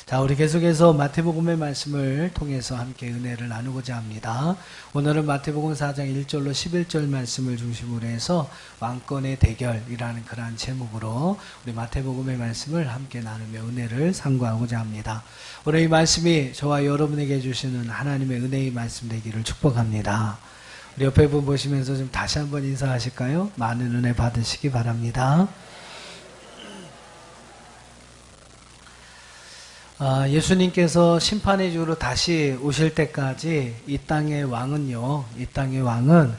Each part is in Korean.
자, 우리 계속해서 마태복음의 말씀을 통해서 함께 은혜를 나누고자 합니다. 오늘은 마태복음 4장 1절로 11절 말씀을 중심으로 해서 왕권의 대결이라는 그러한 제목으로 우리 마태복음의 말씀을 함께 나누며 은혜를 상고하고자 합니다. 오늘 이 말씀이 저와 여러분에게 주시는 하나님의 은혜의 말씀 되기를 축복합니다. 우리 옆에 분 보시면서 좀 다시 한번 인사하실까요? 많은 은혜 받으시기 바랍니다. 예수님께서 심판의 주로 다시 오실 때까지 이 땅의 왕은요, 이 땅의 왕은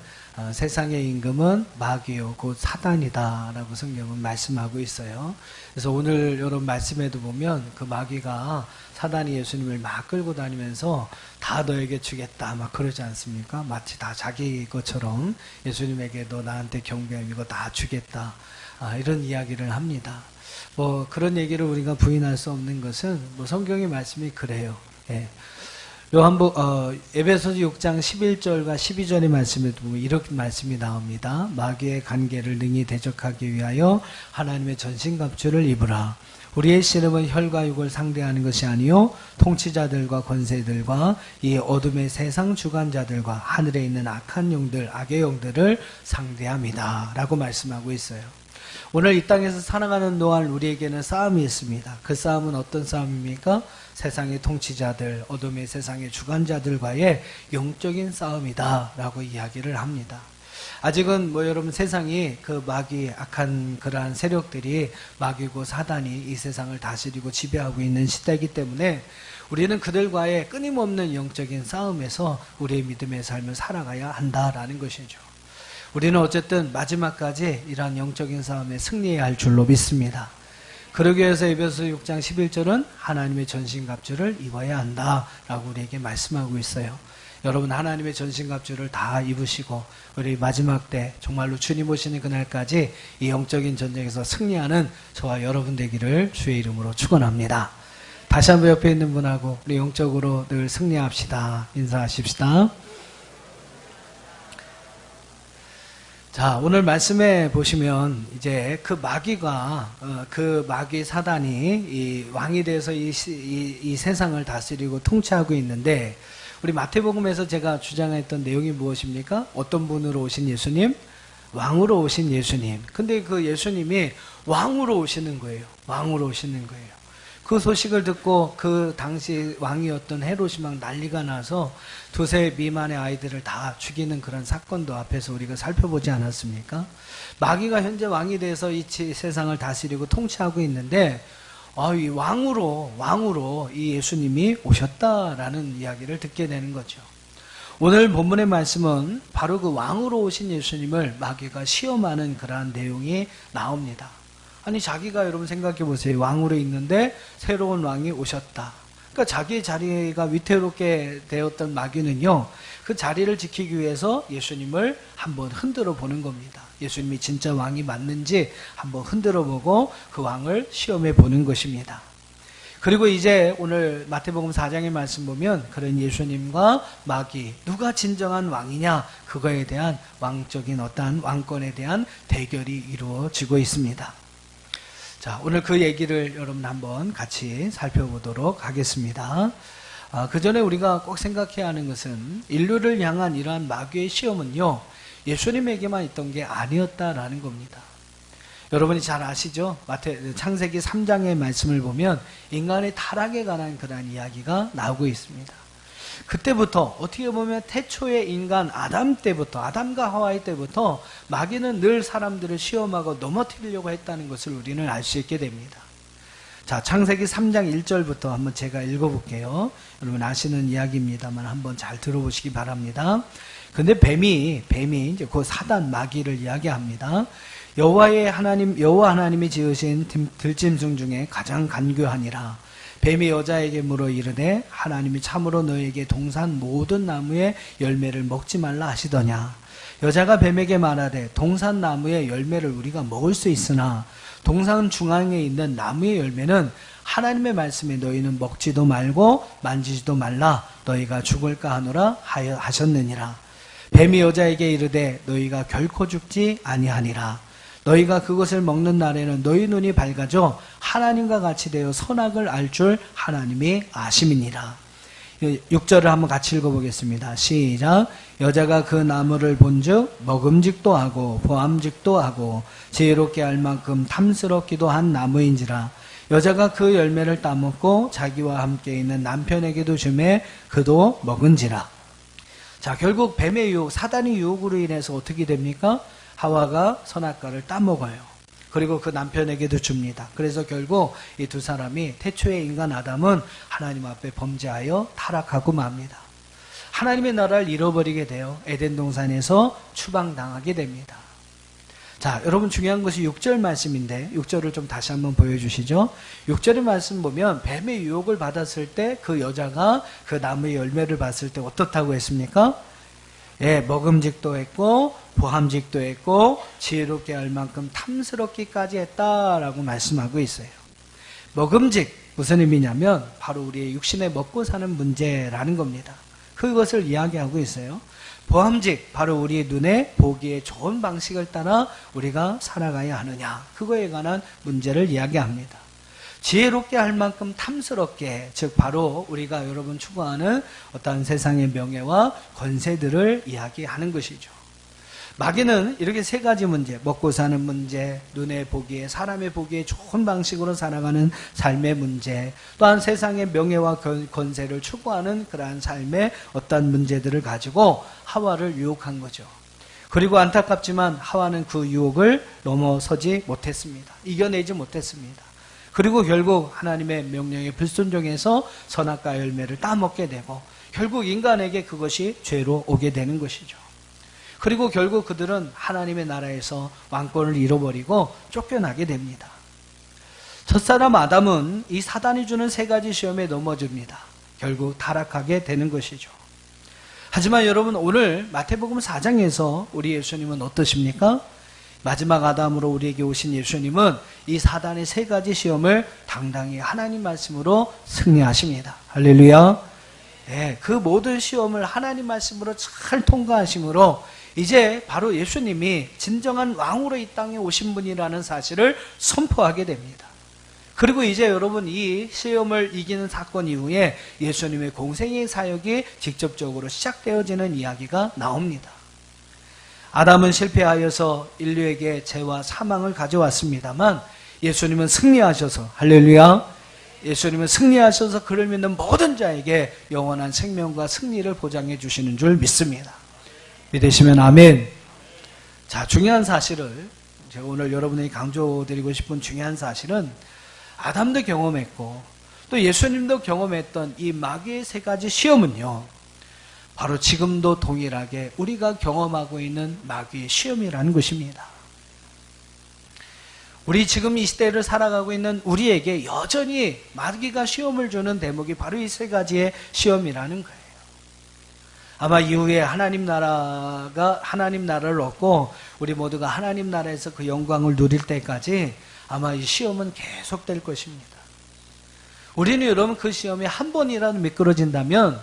세상의 임금은 마귀요 곧 사단이다 라고 성경은 말씀하고 있어요. 그래서 오늘 여러분 말씀에도 보면 그 마귀가 사단이 예수님을 막 끌고 다니면서 다 너에게 주겠다 막 그러지 않습니까? 마치 다 자기 것처럼 예수님에게 너 나한테 경배하면 이거 다 주겠다 이런 이야기를 합니다. 뭐 그런 얘기를 우리가 부인할 수 없는 것은 뭐 성경의 말씀이 그래요. 예. 에베소서 6장 11절과 12절의 말씀에도 보면 이렇게 말씀이 나옵니다. 마귀의 관계를 능히 대적하기 위하여 하나님의 전신갑주를 입으라. 우리의 씨름은 혈과 육을 상대하는 것이 아니요 통치자들과 권세들과 이 어둠의 세상 주관자들과 하늘에 있는 악한 영들, 악의 영들을 상대합니다 라고 말씀하고 있어요. 오늘 이 땅에서 살아가는 동안 우리에게는 싸움이 있습니다. 그 싸움은 어떤 싸움입니까? 세상의 통치자들, 어둠의 세상의 주관자들과의 영적인 싸움이다 라고 이야기를 합니다. 아직은 뭐 여러분 세상이 그 마귀 악한 그러한 세력들이 마귀고 사단이 이 세상을 다스리고 지배하고 있는 시대이기 때문에 우리는 그들과의 끊임없는 영적인 싸움에서 우리의 믿음의 삶을 살아가야 한다라는 것이죠. 우리는 어쨌든 마지막까지 이러한 영적인 싸움에 승리해야 할 줄로 믿습니다. 그러기 위해서 에베소서 6장 11절은 하나님의 전신갑주를 입어야 한다라고 우리에게 말씀하고 있어요. 여러분 하나님의 전신갑주를 다 입으시고 우리 마지막 때 정말로 주님 오시는 그날까지 이 영적인 전쟁에서 승리하는 저와 여러분 되기를 주의 이름으로 축원합니다. 다시 한번 옆에 있는 분하고 우리 영적으로 늘 승리합시다. 인사하십시다. 자, 오늘 말씀에 보시면 이제 그 마귀가 그 마귀 사단이 이 왕이 돼서 이 세상을 다스리고 통치하고 있는데 우리 마태복음에서 제가 주장했던 내용이 무엇입니까? 어떤 분으로 오신 예수님? 왕으로 오신 예수님. 근데 그 예수님이 왕으로 오시는 거예요. 왕으로 오시는 거예요. 그 소식을 듣고 그 당시 왕이었던 헤롯이 막 난리가 나서 2세 미만의 아이들을 다 죽이는 그런 사건도 앞에서 우리가 살펴보지 않았습니까? 마귀가 현재 왕이 돼서 이 세상을 다스리고 통치하고 있는데 이 왕으로 이 예수님이 오셨다라는 이야기를 듣게 되는 거죠. 오늘 본문의 말씀은 바로 그 왕으로 오신 예수님을 마귀가 시험하는 그러한 내용이 나옵니다. 아니 자기가 여러분 생각해 보세요. 왕으로 있는데 새로운 왕이 오셨다. 그러니까 자기의 자리가 위태롭게 되었던 마귀는요. 그 자리를 지키기 위해서 예수님을 한번 흔들어 보는 겁니다. 예수님이 진짜 왕이 맞는지 한번 흔들어 보고 그 왕을 시험해 보는 것입니다. 그리고 이제 오늘 마태복음 4장의 말씀 보면 그런 예수님과 마귀 누가 진정한 왕이냐 그거에 대한 왕적인 어떠한 왕권에 대한 대결이 이루어지고 있습니다. 자, 오늘 그 얘기를 여러분 한번 같이 살펴보도록 하겠습니다. 그 전에 우리가 꼭 생각해야 하는 것은 인류를 향한 이러한 마귀의 시험은요, 예수님에게만 있던 게 아니었다라는 겁니다. 여러분이 잘 아시죠? 창세기 3장의 말씀을 보면 인간의 타락에 관한 그러한 이야기가 나오고 있습니다. 그때부터 어떻게 보면 태초의 인간 아담과 하와이 때부터 마귀는 늘 사람들을 시험하고 넘어뜨리려고 했다는 것을 우리는 알 수 있게 됩니다. 자, 창세기 3장 1절부터 한번 제가 읽어볼게요. 여러분 아시는 이야기입니다만 한번 잘 들어보시기 바랍니다. 근데 뱀이 이제 그 사단 마귀를 이야기합니다. 여호와 하나님이 지으신 들짐승 중에 가장 간교하니라. 뱀이 여자에게 물어 이르되 하나님이 참으로 너에게 동산 모든 나무의 열매를 먹지 말라 하시더냐. 여자가 뱀에게 말하되 동산 나무의 열매를 우리가 먹을 수 있으나 동산 중앙에 있는 나무의 열매는 하나님의 말씀에 너희는 먹지도 말고 만지지도 말라 너희가 죽을까 하노라 하셨느니라. 뱀이 여자에게 이르되 너희가 결코 죽지 아니하니라. 너희가 그것을 먹는 날에는 너희 눈이 밝아져 하나님과 같이 되어 선악을 알 줄 하나님이 아심이니라. 6절을 한번 같이 읽어보겠습니다. 시작. 여자가 그 나무를 본즉 먹음직도 하고 보암직도 하고 지혜롭게 할 만큼 탐스럽기도 한 나무인지라. 여자가 그 열매를 따먹고 자기와 함께 있는 남편에게도 주매 그도 먹은지라. 자, 결국 뱀의 유혹, 사단의 유혹으로 인해서 어떻게 됩니까? 하와가 선악과를 따먹어요. 그리고 그 남편에게도 줍니다. 그래서 결국 이 두 사람이 태초의 인간 아담은 하나님 앞에 범죄하여 타락하고 맙니다. 하나님의 나라를 잃어버리게 되어 에덴 동산에서 추방당하게 됩니다. 자, 여러분 중요한 것이 6절 말씀인데 6절을 좀 다시 한번 보여주시죠. 6절의 말씀 보면 뱀의 유혹을 받았을 때 그 여자가 그 나무의 열매를 봤을 때 어떻다고 했습니까? 예, 먹음직도 했고 보함직도 했고 지혜롭게 할 만큼 탐스럽기까지 했다라고 말씀하고 있어요. 먹음직 무슨 의미냐면 바로 우리의 육신에 먹고 사는 문제라는 겁니다. 그것을 이야기하고 있어요. 보함직 바로 우리의 눈에 보기에 좋은 방식을 따라 우리가 살아가야 하느냐, 그거에 관한 문제를 이야기합니다. 지혜롭게 할 만큼 탐스럽게, 즉 바로 우리가 여러분 추구하는 어떠한 세상의 명예와 권세들을 이야기하는 것이죠. 마귀는 이렇게 세 가지 문제, 먹고 사는 문제, 눈에 보기에, 사람의 보기에 좋은 방식으로 살아가는 삶의 문제, 또한 세상의 명예와 권세를 추구하는 그러한 삶의 어떤 문제들을 가지고 하와를 유혹한 거죠. 그리고 안타깝지만 하와는 그 유혹을 넘어서지 못했습니다. 이겨내지 못했습니다. 그리고 결국 하나님의 명령에 불순종해서 선악과 열매를 따먹게 되고 결국 인간에게 그것이 죄로 오게 되는 것이죠. 그리고 결국 그들은 하나님의 나라에서 왕권을 잃어버리고 쫓겨나게 됩니다. 첫사람 아담은 이 사단이 주는 세 가지 시험에 넘어집니다. 결국 타락하게 되는 것이죠. 하지만 여러분, 오늘 마태복음 4장에서 우리 예수님은 어떠십니까? 마지막 아담으로 우리에게 오신 예수님은 이 사단의 세 가지 시험을 당당히 하나님 말씀으로 승리하십니다. 할렐루야. 네, 그 모든 시험을 하나님 말씀으로 잘 통과하심으로 이제 바로 예수님이 진정한 왕으로 이 땅에 오신 분이라는 사실을 선포하게 됩니다. 그리고 이제 여러분, 이 시험을 이기는 사건 이후에 예수님의 공생의 사역이 직접적으로 시작되어지는 이야기가 나옵니다. 아담은 실패하여서 인류에게 죄와 사망을 가져왔습니다만 예수님은 승리하셔서, 할렐루야, 예수님은 승리하셔서 그를 믿는 모든 자에게 영원한 생명과 승리를 보장해 주시는 줄 믿습니다. 믿으시면 아멘. 자, 중요한 사실을 제가 오늘 여러분에게 강조드리고 싶은 중요한 사실은 아담도 경험했고 또 예수님도 경험했던 이 마귀의 세 가지 시험은요, 바로 지금도 동일하게 우리가 경험하고 있는 마귀의 시험이라는 것입니다. 우리 지금 이 시대를 살아가고 있는 우리에게 여전히 마귀가 시험을 주는 대목이 바로 이 세 가지의 시험이라는 거예요. 아마 이후에 하나님 나라를 얻고 우리 모두가 하나님 나라에서 그 영광을 누릴 때까지 아마 이 시험은 계속될 것입니다. 우리는 여러분, 그 시험이 한 번이라도 미끄러진다면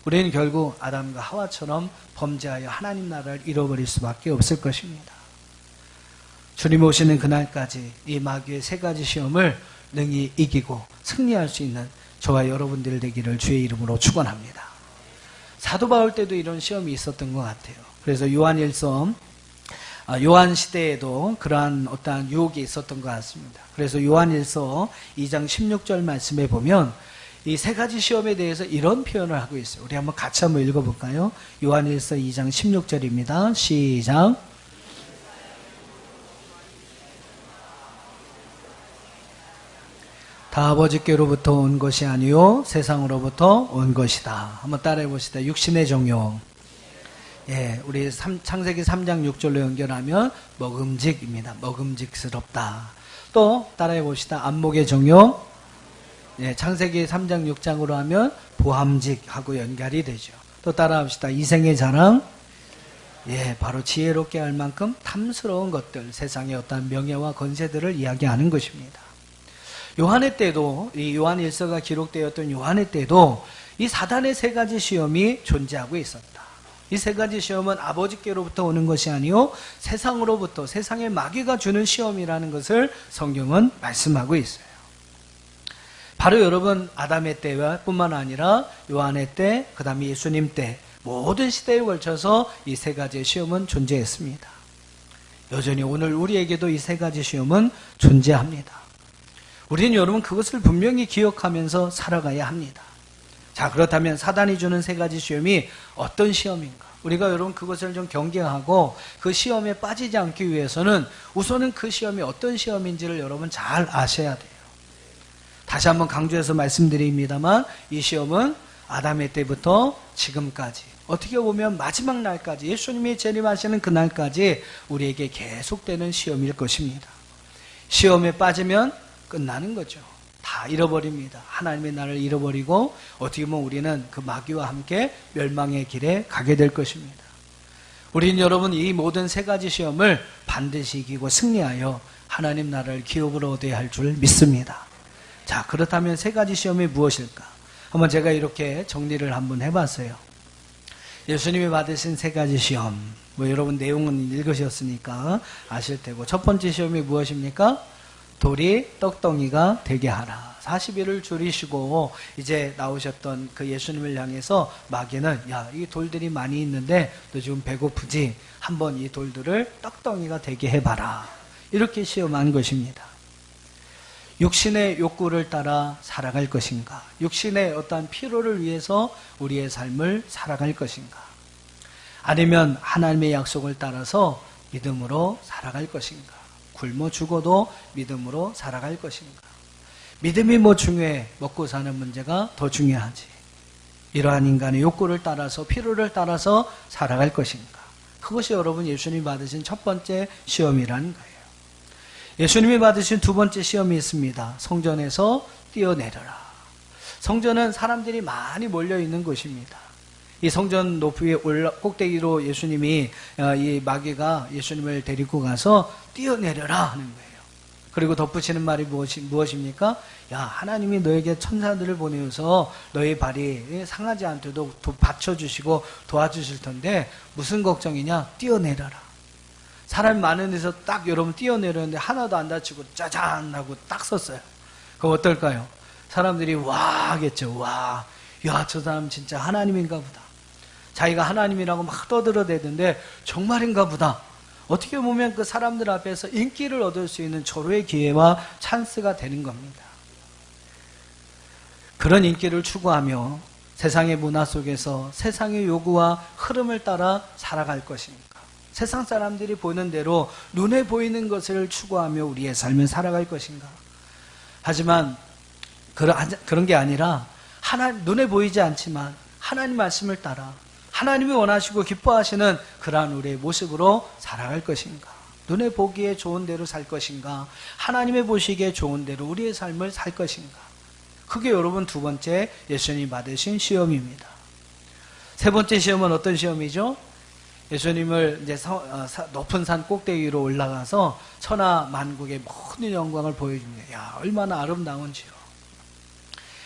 우리는 결국 아담과 하와처럼 범죄하여 하나님 나라를 잃어버릴 수밖에 없을 것입니다. 주님 오시는 그날까지 이 마귀의 세 가지 시험을 능히 이기고 승리할 수 있는 저와 여러분들 되기를 주의 이름으로 축원합니다. 사도 바울 때도 이런 시험이 있었던 것 같아요. 그래서 요한 시대에도 그러한 어떠한 유혹이 있었던 것 같습니다. 그래서 요한일서 2장 16절 말씀에 보면 이 세 가지 시험에 대해서 이런 표현을 하고 있어요. 우리 한번 같이 한번 읽어볼까요? 요한일서 2장 16절입니다. 시작. 다 아버지께로부터 온 것이 아니요 세상으로부터 온 것이다. 한번 따라해 봅시다. 육신의 정욕. 예, 우리 창세기 3장 6절로 연결하면 먹음직입니다. 먹음직스럽다. 또 따라해 봅시다. 안목의 정욕. 예, 창세기 3장 6장으로 하면 보함직하고 연결이 되죠. 또 따라합시다. 이생의 자랑. 예, 바로 지혜롭게 할 만큼 탐스러운 것들, 세상의 어떤 명예와 권세들을 이야기하는 것입니다. 요한의 때도, 이 요한일서가 기록되었던 요한의 때도 이 사단의 세 가지 시험이 존재하고 있었다. 이 세 가지 시험은 아버지께로부터 오는 것이 아니요 세상으로부터, 세상의 마귀가 주는 시험이라는 것을 성경은 말씀하고 있어요. 바로 여러분 아담의 때뿐만 아니라 요한의 때, 그 다음에 예수님 때 모든 시대에 걸쳐서 이 세 가지의 시험은 존재했습니다. 여전히 오늘 우리에게도 이 세 가지 시험은 존재합니다. 우리는 여러분 그것을 분명히 기억하면서 살아가야 합니다. 자, 그렇다면 사단이 주는 세 가지 시험이 어떤 시험인가? 우리가 여러분 그것을 좀 경계하고 그 시험에 빠지지 않기 위해서는 우선은 그 시험이 어떤 시험인지를 여러분 잘 아셔야 돼요. 다시 한번 강조해서 말씀드립니다만 이 시험은 아담의 때부터 지금까지, 어떻게 보면 마지막 날까지, 예수님이 재림하시는 그날까지 우리에게 계속되는 시험일 것입니다. 시험에 빠지면 끝나는 거죠. 다 잃어버립니다. 하나님의 나라를 잃어버리고 어떻게 보면 우리는 그 마귀와 함께 멸망의 길에 가게 될 것입니다. 우리는 여러분 이 모든 세 가지 시험을 반드시 이기고 승리하여 하나님 나라를 기업으로 얻어야 할 줄 믿습니다. 자, 그렇다면 세 가지 시험이 무엇일까? 한번 제가 이렇게 정리를 한번 해봤어요. 예수님이 받으신 세 가지 시험, 여러분 내용은 읽으셨으니까 아실 테고, 첫 번째 시험이 무엇입니까? 돌이 떡덩이가 되게 하라. 40일을 줄이시고 이제 나오셨던 그 예수님을 향해서 마귀는, 야, 이 돌들이 많이 있는데 너 지금 배고프지? 한번 이 돌들을 떡덩이가 되게 해봐라. 이렇게 시험한 것입니다. 육신의 욕구를 따라 살아갈 것인가? 육신의 어떠한 필요를 위해서 우리의 삶을 살아갈 것인가? 아니면 하나님의 약속을 따라서 믿음으로 살아갈 것인가? 굶어 죽어도 믿음으로 살아갈 것인가? 믿음이 뭐 중요해? 먹고 사는 문제가 더 중요하지. 이러한 인간의 욕구를 따라서, 필요를 따라서 살아갈 것인가? 그것이 여러분 예수님이 받으신 첫 번째 시험이라는 거예요. 예수님이 받으신 두 번째 시험이 있습니다. 성전에서 뛰어내려라. 성전은 사람들이 많이 몰려 있는 곳입니다. 이 성전 높이 꼭대기로 예수님이, 이 마귀가 예수님을 데리고 가서 뛰어내려라 하는 거예요. 그리고 덧붙이는 말이 무엇입니까? 야, 하나님이 너에게 천사들을 보내어서 너의 발이 상하지 않도록 받쳐주시고 도와주실 텐데 무슨 걱정이냐? 뛰어내려라. 사람이 많은 데서 딱 여러분 뛰어내렸는데 하나도 안 다치고 짜잔 하고 딱 섰어요. 그럼 어떨까요? 사람들이 와 하겠죠. 와, 야, 저 사람 진짜 하나님인가 보다. 자기가 하나님이라고 막 떠들어대는데 정말인가 보다. 어떻게 보면 그 사람들 앞에서 인기를 얻을 수 있는 절호의 기회와 찬스가 되는 겁니다. 그런 인기를 추구하며 세상의 문화 속에서 세상의 요구와 흐름을 따라 살아갈 것입니까? 세상 사람들이 보는 대로 눈에 보이는 것을 추구하며 우리의 삶을 살아갈 것인가? 하지만 그런 게 아니라 눈에 보이지 않지만 하나님 말씀을 따라 하나님이 원하시고 기뻐하시는 그러한 우리의 모습으로 살아갈 것인가? 눈에 보기에 좋은 대로 살 것인가? 하나님의 보시기에 좋은 대로 우리의 삶을 살 것인가? 그게 여러분 두 번째 예수님이 받으신 시험입니다. 세 번째 시험은 어떤 시험이죠? 예수님을 이제 높은 산 꼭대기로 올라가서 천하 만국의 모든 영광을 보여줍니다. 야, 얼마나 아름다운지요.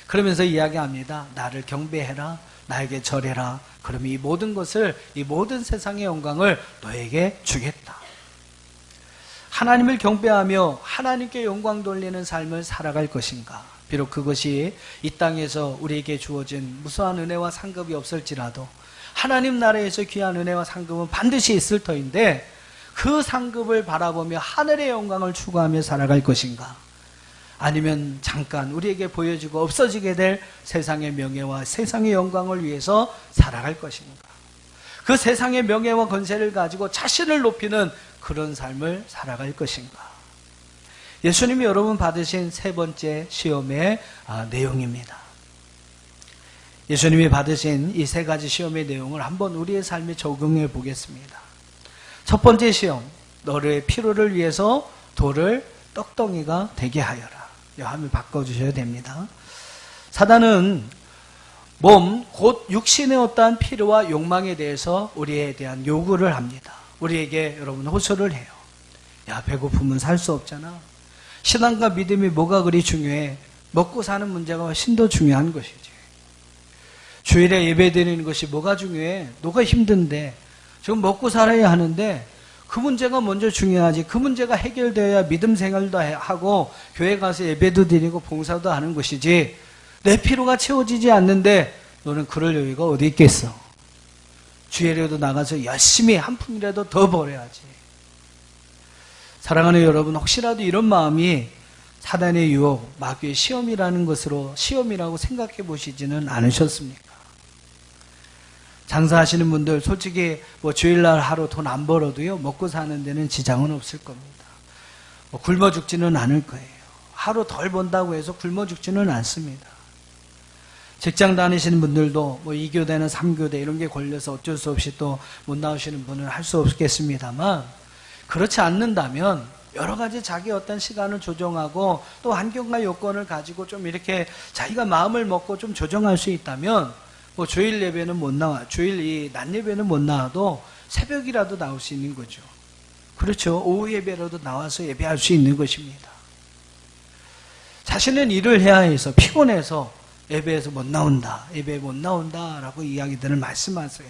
그러면서 이야기합니다. 나를 경배해라. 나에게 절해라. 그럼 이 모든 것을, 이 모든 세상의 영광을 너에게 주겠다. 하나님을 경배하며 하나님께 영광 돌리는 삶을 살아갈 것인가? 비록 그것이 이 땅에서 우리에게 주어진 무수한 은혜와 상급이 없을지라도 하나님 나라에서 귀한 은혜와 상급은 반드시 있을 터인데 그 상급을 바라보며 하늘의 영광을 추구하며 살아갈 것인가? 아니면 잠깐 우리에게 보여지고 없어지게 될 세상의 명예와 세상의 영광을 위해서 살아갈 것인가? 그 세상의 명예와 권세를 가지고 자신을 높이는 그런 삶을 살아갈 것인가? 예수님이 여러분 받으신 세 번째 시험의 내용입니다. 예수님이 받으신 이 세 가지 시험의 내용을 한번 우리의 삶에 적용해 보겠습니다. 첫 번째 시험, 너의 필요를 위해서 돌을 떡덩이가 되게 하여라. 화면 바꿔주셔야 됩니다. 사단은 몸, 곧 육신의 어떠한 필요와 욕망에 대해서 우리에 대한 요구를 합니다. 우리에게 여러분 호소를 해요. 야, 배고프면 살 수 없잖아. 신앙과 믿음이 뭐가 그리 중요해? 먹고 사는 문제가 훨씬 더 중요한 것이지. 주일에 예배 드리는 것이 뭐가 중요해? 너가 힘든데 지금 먹고 살아야 하는데 그 문제가 먼저 중요하지. 그 문제가 해결되어야 믿음 생활도 하고 교회 가서 예배도 드리고 봉사도 하는 것이지. 내 필요가 채워지지 않는데 너는 그럴 여유가 어디 있겠어. 주일에도 나가서 열심히 한 푼이라도 더 벌어야지. 사랑하는 여러분, 혹시라도 이런 마음이 사단의 유혹, 마귀의 시험이라는 것으로 시험이라고 생각해 보시지는 않으셨습니까? 장사하시는 분들 솔직히 뭐 주일날 하루 돈 안 벌어도요, 먹고 사는 데는 지장은 없을 겁니다. 뭐 굶어 죽지는 않을 거예요. 하루 덜 번다고 해서 굶어 죽지는 않습니다. 직장 다니시는 분들도 뭐 2교대나 3교대 이런 게 걸려서 어쩔 수 없이 또 못 나오시는 분은 할 수 없겠습니다만, 그렇지 않는다면 여러 가지 자기 어떤 시간을 조정하고 또 환경과 요건을 가지고 좀 이렇게 자기가 마음을 먹고 좀 조정할 수 있다면, 뭐 주일 예배는 못 나와, 주일 이 낮 예배는 못 나와도 새벽이라도 나올 수 있는 거죠. 그렇죠. 오후 예배라도 나와서 예배할 수 있는 것입니다. 자신은 일을 해야 해서 피곤해서 예배에서 못 나온다, 예배에 못 나온다 라고 이야기들을 말씀하세요.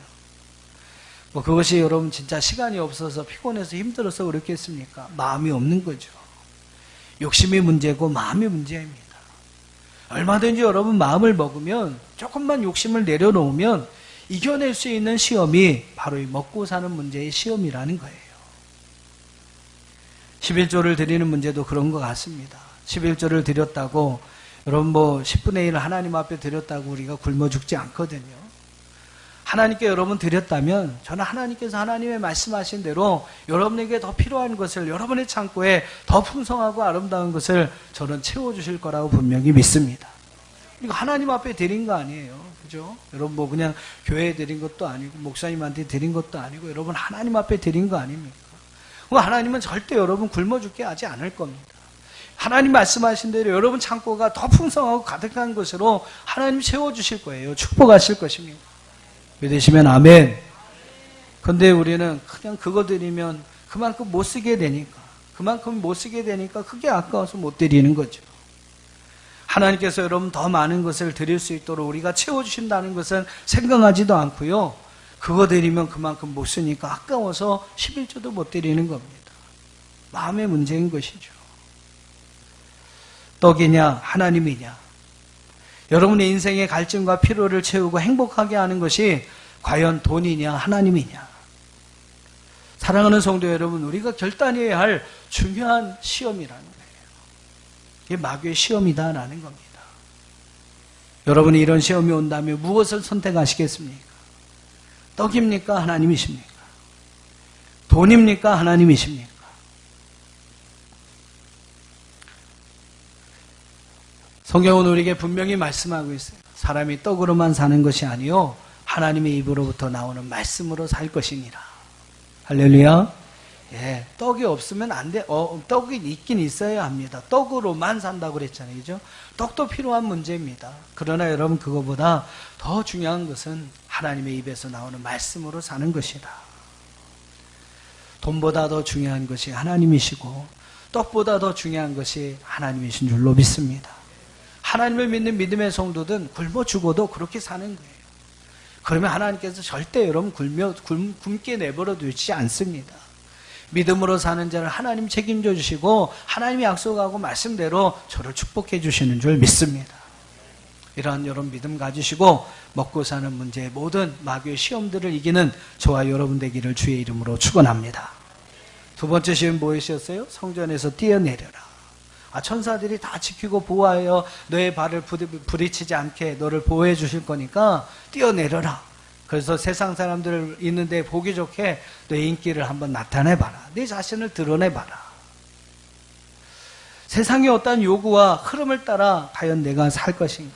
뭐 그것이 여러분 진짜 시간이 없어서 피곤해서 힘들어서 그렇겠습니까? 마음이 없는 거죠. 욕심이 문제고 마음이 문제입니다. 얼마든지 여러분 마음을 먹으면, 조금만 욕심을 내려놓으면 이겨낼 수 있는 시험이 바로 이 먹고 사는 문제의 시험이라는 거예요. 11조를 드리는 문제도 그런 것 같습니다. 11조를 드렸다고 여러분 뭐 10분의 1 하나님 앞에 드렸다고 우리가 굶어 죽지 않거든요. 하나님께 여러분 드렸다면 저는 하나님께서 하나님의 말씀하신 대로 여러분에게 더 필요한 것을, 여러분의 창고에 더 풍성하고 아름다운 것을 저는 채워주실 거라고 분명히 믿습니다. 이거 하나님 앞에 드린 거 아니에요. 그죠? 여러분 뭐 그냥 교회에 드린 것도 아니고 목사님한테 드린 것도 아니고 여러분 하나님 앞에 드린 거 아닙니까? 하나님은 절대 여러분 굶어 죽게 하지 않을 겁니다. 하나님 말씀하신 대로 여러분 창고가 더 풍성하고 가득한 것으로 하나님 채워주실 거예요. 축복하실 것입니다. 믿으시면 아멘. 근데 우리는 그냥 그거 드리면 그만큼 못 쓰게 되니까, 그게 아까워서 못 드리는 거죠. 하나님께서 여러분 더 많은 것을 드릴 수 있도록 우리가 채워주신다는 것은 생각하지도 않고요, 그거 드리면 그만큼 못 쓰니까 아까워서 11조도 못 드리는 겁니다. 마음의 문제인 것이죠. 떡이냐 하나님이냐, 여러분의 인생의 갈증과 피로를 채우고 행복하게 하는 것이 과연 돈이냐 하나님이냐. 사랑하는 성도 여러분, 우리가 결단해야 할 중요한 시험이라는 거예요. 이게 마귀의 시험이다라는 겁니다. 여러분이 이런 시험이 온다면 무엇을 선택하시겠습니까? 떡입니까 하나님이십니까? 돈입니까 하나님이십니까? 성경은 우리에게 분명히 말씀하고 있어요. 사람이 떡으로만 사는 것이 아니요 하나님의 입으로부터 나오는 말씀으로 살 것이니라. 할렐루야. 예, 떡이 없으면 안 돼. 떡이 있긴 있어야 합니다. 떡으로만 산다고 그랬잖아요. 그죠? 떡도 필요한 문제입니다. 그러나 여러분, 그거보다 더 중요한 것은 하나님의 입에서 나오는 말씀으로 사는 것이다. 돈보다 더 중요한 것이 하나님이시고 떡보다 더 중요한 것이 하나님이신 줄로 믿습니다. 하나님을 믿는 믿음의 성도든 굶어 죽어도 그렇게 사는 거예요. 그러면 하나님께서 절대 여러분 굶게 내버려 두지 않습니다. 믿음으로 사는 자를 하나님 책임져 주시고 하나님이 약속하고 말씀대로 저를 축복해 주시는 줄 믿습니다. 이러한 여러분 믿음 가지시고 먹고 사는 문제의 모든 마귀의 시험들을 이기는 저와 여러분 되기를 주의 이름으로 축원합니다. 두 번째 시험 뭐였어요? 성전에서 뛰어내려라. 천사들이 다 지키고 보호하여 너의 발을 부딪히지 않게 너를 보호해 주실 거니까 뛰어내려라. 그래서 세상 사람들 있는데 보기 좋게 너의 인기를 한번 나타내봐라. 네 자신을 드러내봐라. 세상의 어떤 요구와 흐름을 따라 과연 내가 살 것인가?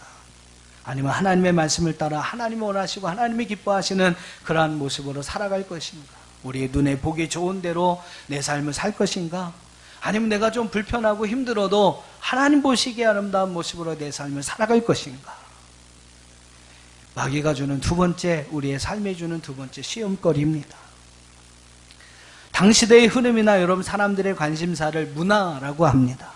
아니면 하나님의 말씀을 따라 하나님이 원하시고 하나님이 기뻐하시는 그러한 모습으로 살아갈 것인가? 우리의 눈에 보기 좋은 대로 내 삶을 살 것인가? 아니면 내가 좀 불편하고 힘들어도 하나님 보시기에 아름다운 모습으로 내 삶을 살아갈 것인가? 마귀가 주는 두 번째, 우리의 삶에 주는 두 번째 시험거리입니다. 당시대의 흐름이나 여러분 사람들의 관심사를 문화라고 합니다.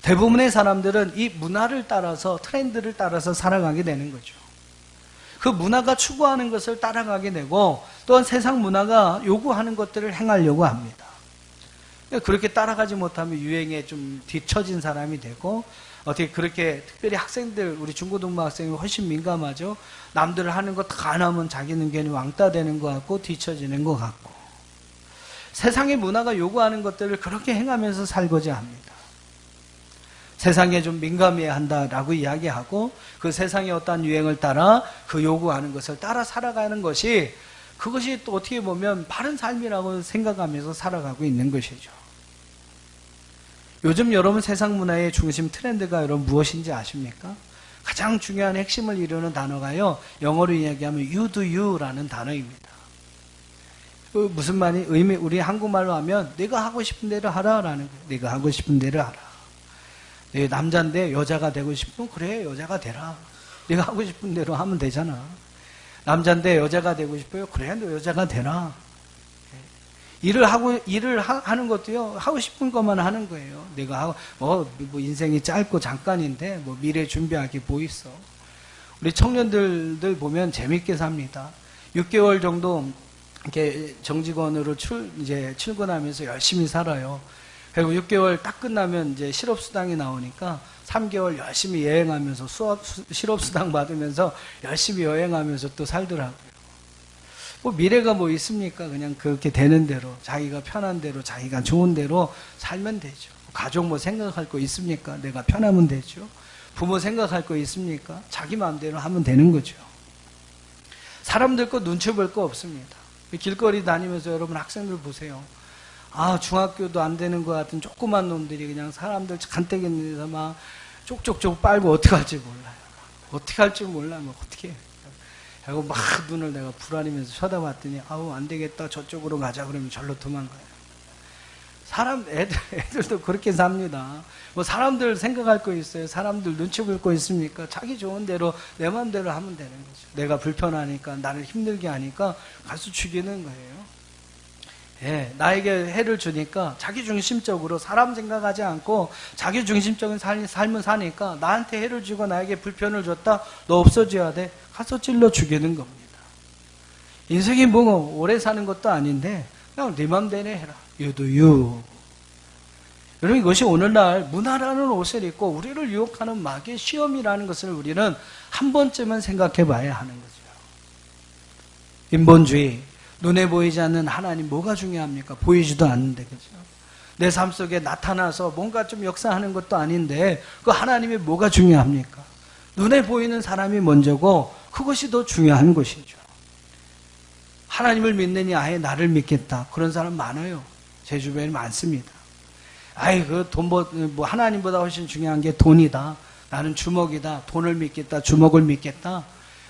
대부분의 사람들은 이 문화를 따라서, 트렌드를 따라서 살아가게 되는 거죠. 그 문화가 추구하는 것을 따라가게 되고 또한 세상 문화가 요구하는 것들을 행하려고 합니다. 그렇게 따라가지 못하면 유행에 좀 뒤처진 사람이 되고 어떻게 그렇게 특별히 학생들 우리 중고등부 학생이 훨씬 민감하죠. 남들 하는 거 다 안 하면 자기는 괜히 왕따 되는 것 같고 뒤처지는 것 같고 세상의 문화가 요구하는 것들을 그렇게 행하면서 살고자 합니다. 세상에 좀 민감해야 한다라고 이야기하고 그 세상의 어떠한 유행을 따라 그 요구하는 것을 따라 살아가는 것이 그것이 또 어떻게 보면 바른 삶이라고 생각하면서 살아가고 있는 것이죠. 요즘 여러분 세상 문화의 중심 트렌드가 여러분 무엇인지 아십니까? 가장 중요한 핵심을 이루는 단어가요. 영어로 이야기하면 you do you라는 단어입니다. 그 무슨 말이 의미 우리 한국말로 하면 내가 하고 싶은 대로 하라라는 거예요. 내가 하고 싶은 대로 하라. 남자인데 여자가 되고 싶으면 그래 여자가 되라. 내가 하고 싶은 대로 하면 되잖아. 남자인데 여자가 되고 싶어요. 그래 너 여자가 되라. 일을 하는 것도요 하고 싶은 것만 하는 거예요. 내가 하고 뭐 인생이 짧고 잠깐인데 뭐 미래 준비하기 뭐 있어. 우리 청년들 보면 재밌게 삽니다. 6개월 정도 이렇게 정직원으로 이제 출근하면서 열심히 살아요. 그리고 6개월 딱 끝나면 이제 실업수당이 나오니까 3개월 열심히 여행하면서 실업수당 받으면서 열심히 여행하면서 또 살더라고요. 뭐 미래가 뭐 있습니까? 그냥 그렇게 되는 대로 자기가 편한 대로 자기가 좋은 대로 살면 되죠. 가족 뭐 생각할 거 있습니까? 내가 편하면 되죠. 부모 생각할 거 있습니까? 자기 마음대로 하면 되는 거죠. 사람들 거 눈치 볼 거 없습니다. 길거리 다니면서 여러분 학생들 보세요. 중학교도 안 되는 것 같은 조그만 놈들이 그냥 사람들 간땡이에서 막 쪽쪽쪽 빨고 어떻게 할지 몰라요. 어떻게 할 줄 몰라. 뭐 어떻게 해. 그리고 막 눈을 내가 불안해면서 쳐다봤더니 안 되겠다 저쪽으로 가자 그러면 절로 도망가요. 애들도 그렇게 삽니다. 뭐 사람들 생각할 거 있어요. 사람들 눈치 볼 거 있습니까? 자기 좋은 대로 내 마음대로 하면 되는 거죠. 내가 불편하니까 나를 힘들게 하니까 가서 죽이는 거예요. 나에게 해를 주니까 자기중심적으로 사람 생각하지 않고 자기중심적인 삶을 사니까 나한테 해를 주고 나에게 불편을 줬다. 너 없어져야 돼. 가서 찔러 죽이는 겁니다. 인생이 뭐 오래 사는 것도 아닌데 그냥 네 맘대로 해라. You do you. 여러분 이것이 오늘날 문화라는 옷을 입고 우리를 유혹하는 마귀의 시험이라는 것을 우리는 한 번쯤은 생각해 봐야 하는 거죠. 인본주의. 눈에 보이지 않는 하나님 뭐가 중요합니까? 보이지도 않는데 그죠? 내 삶 속에 나타나서 뭔가 좀 역사하는 것도 아닌데 그 하나님이 뭐가 중요합니까? 눈에 보이는 사람이 먼저고 그것이 더 중요한 것이죠. 하나님을 믿느니 아예 나를 믿겠다. 그런 사람 많아요. 제 주변에 많습니다. 뭐 하나님보다 훨씬 중요한 게 돈이다. 나는 주먹이다. 돈을 믿겠다. 주먹을 믿겠다.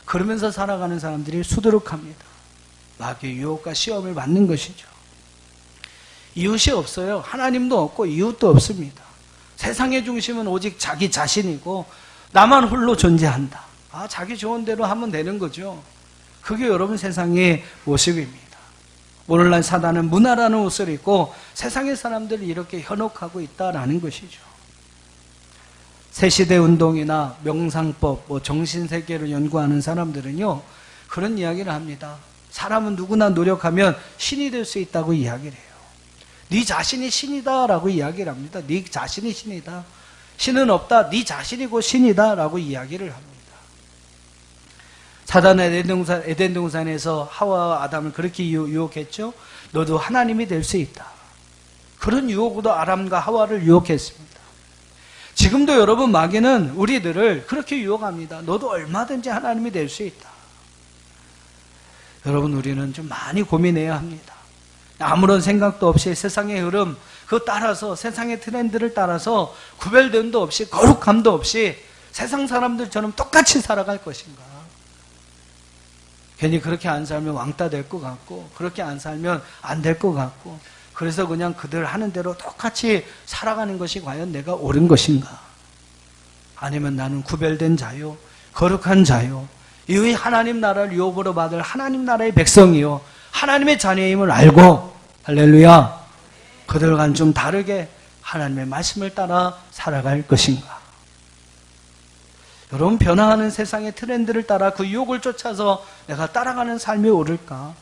그러면서 살아가는 사람들이 수두룩합니다. 마귀의 유혹과 시험을 받는 것이죠. 이웃이 없어요. 하나님도 없고 이웃도 없습니다. 세상의 중심은 오직 자기 자신이고 나만 홀로 존재한다. 자기 좋은 대로 하면 되는 거죠. 그게 여러분 세상의 모습입니다. 오늘날 사단은 문화라는 옷을 입고 세상의 사람들을 이렇게 현혹하고 있다라는 것이죠. 새시대 운동이나 명상법, 정신세계를 연구하는 사람들은요 그런 이야기를 합니다. 사람은 누구나 노력하면 신이 될 수 있다고 이야기를 해요. 네 자신이 신이다 라고 이야기를 합니다. 네 자신이 신이다. 신은 없다. 네 자신이 곧 신이다 라고 이야기를 합니다. 사단은 에덴 동산에서 하와와 아담을 그렇게 유혹했죠. 너도 하나님이 될 수 있다. 그런 유혹으로 아담과 하와를 유혹했습니다. 지금도 여러분 마귀는 우리들을 그렇게 유혹합니다. 너도 얼마든지 하나님이 될 수 있다. 여러분 우리는 좀 많이 고민해야 합니다. 아무런 생각도 없이 세상의 흐름 그거 따라서 세상의 트렌드를 따라서 구별됨도 없이 거룩함도 없이 세상 사람들처럼 똑같이 살아갈 것인가. 괜히 그렇게 안 살면 왕따 될 것 같고 그렇게 안 살면 안 될 것 같고 그래서 그냥 그들 하는 대로 똑같이 살아가는 것이 과연 내가 옳은 것인가. 아니면 나는 구별된 자요 거룩한 자요 이의 하나님 나라를 유업으로 받을 하나님 나라의 백성이요 하나님의 자녀임을 알고 할렐루야 그들과는 좀 다르게 하나님의 말씀을 따라 살아갈 것인가. 여러분, 변화하는 세상의 트렌드를 따라 그 유혹을 쫓아서 내가 따라가는 삶이 옳을까?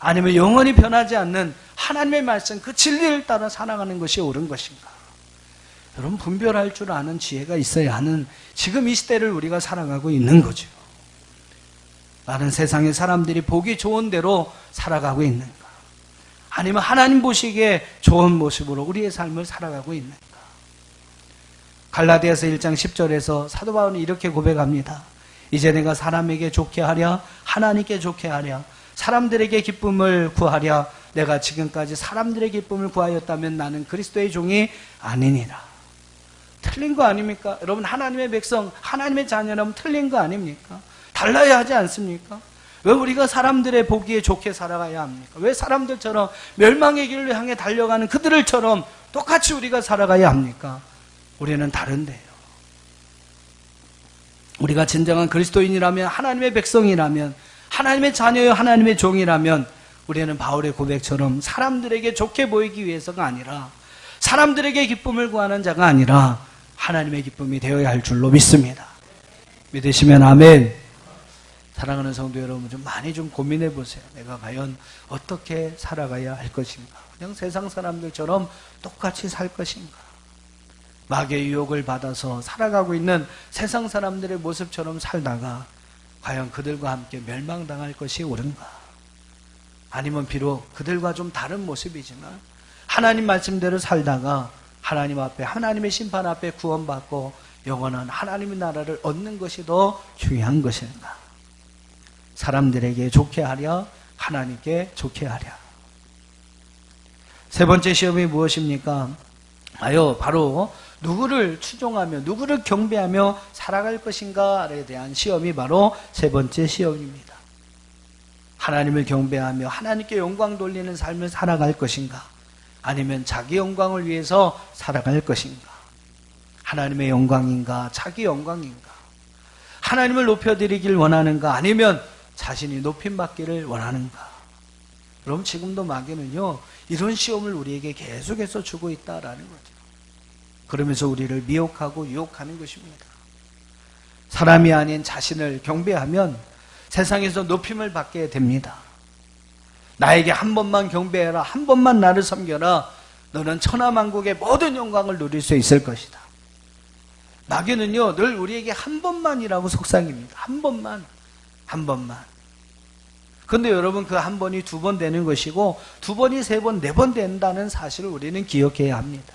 아니면 영원히 변하지 않는 하나님의 말씀, 그 진리를 따라 살아가는 것이 옳은 것인가? 여러분, 분별할 줄 아는 지혜가 있어야 하는 지금 이 시대를 우리가 살아가고 있는 거죠. 많은 세상의 사람들이 보기 좋은 대로 살아가고 있는가? 아니면 하나님 보시기에 좋은 모습으로 우리의 삶을 살아가고 있는가? 갈라디아서 1장 10절에서 사도 바울은 이렇게 고백합니다. 이제 내가 사람에게 좋게 하랴 하나님께 좋게 하랴 사람들에게 기쁨을 구하랴 내가 지금까지 사람들의 기쁨을 구하였다면 나는 그리스도의 종이 아니니라. 틀린 거 아닙니까? 여러분, 하나님의 백성, 하나님의 자녀라면 틀린 거 아닙니까? 달라야 하지 않습니까? 왜 우리가 사람들의 보기에 좋게 살아가야 합니까? 왜 사람들처럼 멸망의 길을 향해 달려가는 그들처럼 똑같이 우리가 살아가야 합니까? 우리는 다른데요. 우리가 진정한 그리스도인이라면, 하나님의 백성이라면, 하나님의 자녀요 하나님의 종이라면 우리는 바울의 고백처럼 사람들에게 좋게 보이기 위해서가 아니라, 사람들에게 기쁨을 구하는 자가 아니라 하나님의 기쁨이 되어야 할 줄로 믿습니다. 믿으시면 아멘. 사랑하는 성도 여러분, 좀 많이 좀 고민해 보세요. 내가 과연 어떻게 살아가야 할 것인가? 그냥 세상 사람들처럼 똑같이 살 것인가? 마귀의 유혹을 받아서 살아가고 있는 세상 사람들의 모습처럼 살다가 과연 그들과 함께 멸망당할 것이 옳은가? 아니면 비록 그들과 좀 다른 모습이지만 하나님 말씀대로 살다가 하나님 앞에, 하나님의 심판 앞에 구원받고 영원한 하나님의 나라를 얻는 것이 더 중요한 것인가? 사람들에게 좋게 하랴 하나님께 좋게 하랴. 세 번째 시험이 무엇입니까? 바로 누구를 추종하며 누구를 경배하며 살아갈 것인가에 대한 시험이 바로 세 번째 시험입니다. 하나님을 경배하며 하나님께 영광 돌리는 삶을 살아갈 것인가? 아니면 자기 영광을 위해서 살아갈 것인가? 하나님의 영광인가? 자기 영광인가? 하나님을 높여드리길 원하는가? 아니면 자신이 높임받기를 원하는가? 그럼 지금도 마귀는요, 이런 시험을 우리에게 계속해서 주고 있다라는 거죠. 그러면서 우리를 미혹하고 유혹하는 것입니다. 사람이 아닌 자신을 경배하면 세상에서 높임을 받게 됩니다. 나에게 한 번만 경배해라, 한 번만 나를 섬겨라, 너는 천하만국의 모든 영광을 누릴 수 있을 것이다. 마귀는요, 늘 우리에게 한 번만이라고 속삭입니다. 한 번만. 근데 여러분, 그 한 번이 두 번 되는 것이고, 두 번이 세 번, 네 번 된다는 사실을 우리는 기억해야 합니다.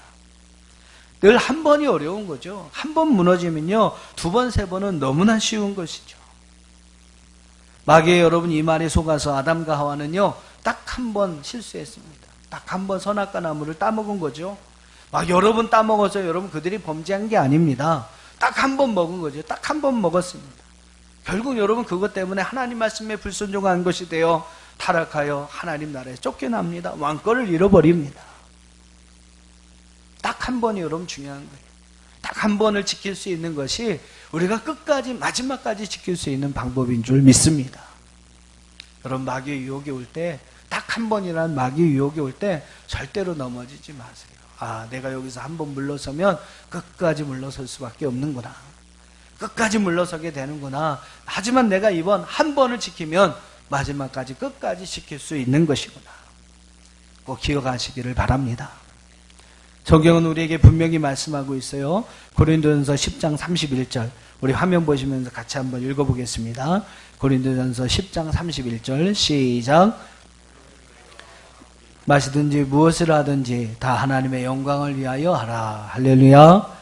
늘 한 번이 어려운 거죠. 한 번 무너지면요, 두 번, 세 번은 너무나 쉬운 것이죠. 마귀의 여러분 이 말에 속아서 아담과 하와는요, 딱 한 번 실수했습니다. 딱 한 번 선악과 나무를 따먹은 거죠. 막 여러 번 따먹어서 여러분 그들이 범죄한 게 아닙니다. 딱 한 번 먹은 거죠. 딱 한 번 먹었습니다. 결국 여러분 그것 때문에 하나님 말씀에 불순종한 것이 되어 타락하여 하나님 나라에 쫓겨납니다. 왕권을 잃어버립니다. 딱 한 번이 여러분 중요한 거예요. 딱 한 번을 지킬 수 있는 것이 우리가 끝까지, 마지막까지 지킬 수 있는 방법인 줄 믿습니다. 여러분, 마귀의 유혹이 올 때, 딱 한 번이라는 마귀의 유혹이 올 때 절대로 넘어지지 마세요. 내가 여기서 한 번 물러서면 끝까지 물러설 수밖에 없는구나. 끝까지 물러서게 되는구나. 하지만 내가 이번 한 번을 지키면 마지막까지 끝까지 지킬 수 있는 것이구나. 꼭 기억하시기를 바랍니다. 성경은 우리에게 분명히 말씀하고 있어요. 고린도전서 10장 31절. 우리 화면 보시면서 같이 한번 읽어보겠습니다. 고린도전서 10장 31절 시작. 마시든지 무엇을 하든지 다 하나님의 영광을 위하여 하라. 할렐루야.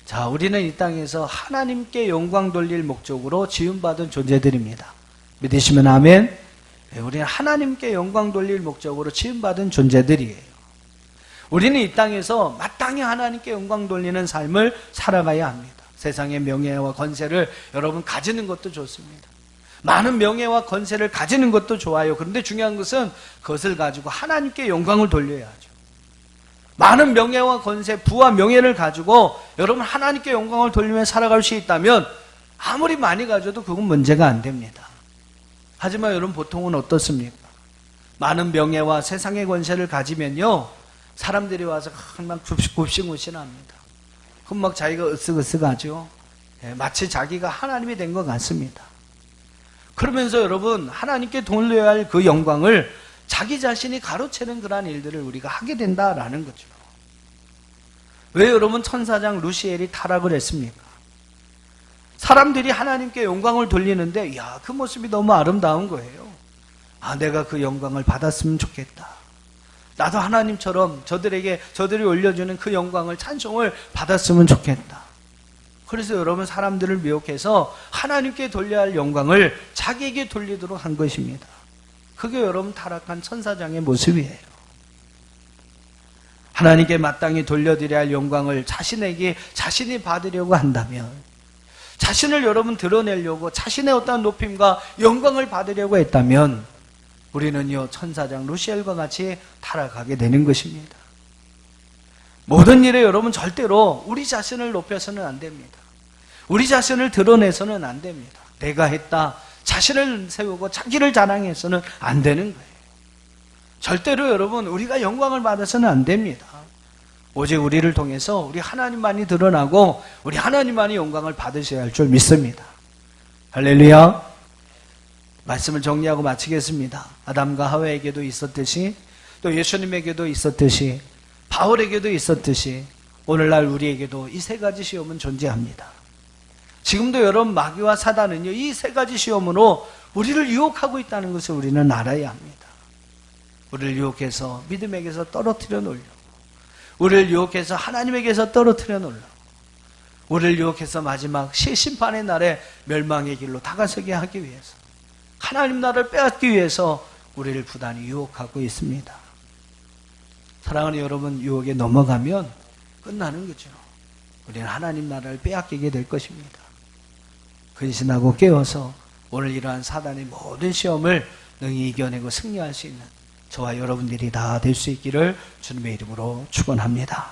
자, 우리는 이 땅에서 하나님께 영광 돌릴 목적으로 지음받은 존재들입니다. 믿으시면 아멘. 우리는 하나님께 영광 돌릴 목적으로 지음받은 존재들이에요. 우리는 이 땅에서 마땅히 하나님께 영광 돌리는 삶을 살아가야 합니다. 세상의 명예와 권세를 여러분 가지는 것도 좋습니다. 많은 명예와 권세를 가지는 것도 좋아요. 그런데 중요한 것은 그것을 가지고 하나님께 영광을 돌려야 하죠. 많은 명예와 권세, 부와 명예를 가지고 여러분 하나님께 영광을 돌리며 살아갈 수 있다면 아무리 많이 가져도 그건 문제가 안 됩니다. 하지만 여러분 보통은 어떻습니까? 많은 명예와 세상의 권세를 가지면요, 사람들이 와서 막 굽신굽신합니다. 그럼 막 자기가 으쓱으쓱하죠. 마치 자기가 하나님이 된 것 같습니다. 그러면서 여러분 하나님께 돌려야 할 그 영광을 자기 자신이 가로채는 그러한 일들을 우리가 하게 된다라는 거죠. 왜 여러분 천사장 루시엘이 타락을 했습니까? 사람들이 하나님께 영광을 돌리는데 그 모습이 너무 아름다운 거예요. 내가 그 영광을 받았으면 좋겠다. 나도 하나님처럼 저들이 올려주는 그 영광을 찬송을 받았으면 좋겠다. 그래서 여러분 사람들을 미혹해서 하나님께 돌려야 할 영광을 자기에게 돌리도록 한 것입니다. 그게 여러분 타락한 천사장의 모습이에요. 하나님께 마땅히 돌려드려야 할 영광을 자신이 받으려고 한다면, 자신을 여러분 드러내려고 자신의 어떠한 높임과 영광을 받으려고 했다면 우리는요 천사장 루시엘과 같이 타락하게 되는 것입니다. 모든 일에 여러분 절대로 우리 자신을 높여서는 안 됩니다. 우리 자신을 드러내서는 안 됩니다. 내가 했다, 자신을 세우고 자기를 자랑해서는 안 되는 거예요. 절대로 여러분 우리가 영광을 받아서는 안 됩니다. 오직 우리를 통해서 우리 하나님만이 드러나고 우리 하나님만이 영광을 받으셔야 할 줄 믿습니다. 할렐루야. 말씀을 정리하고 마치겠습니다. 아담과 하와에게도 있었듯이 또 예수님에게도 있었듯이 바울에게도 있었듯이 오늘날 우리에게도 이 세 가지 시험은 존재합니다. 지금도 여러분 마귀와 사단은요 이 세 가지 시험으로 우리를 유혹하고 있다는 것을 우리는 알아야 합니다. 우리를 유혹해서 믿음에게서 떨어뜨려 놓으려고, 우리를 유혹해서 하나님에게서 떨어뜨려 놓으려고, 우리를 유혹해서 마지막 심판의 날에 멸망의 길로 다가서게 하기 위해서, 하나님 나라를 빼앗기 위해서 우리를 부단히 유혹하고 있습니다. 사랑하는 여러분, 유혹에 넘어가면 끝나는 거죠. 우리는 하나님 나라를 빼앗기게 될 것입니다. 근신하고 깨어서 오늘 이러한 사단의 모든 시험을 능히 이겨내고 승리할 수 있는 저와 여러분들이 다 될 수 있기를 주님의 이름으로 축원합니다.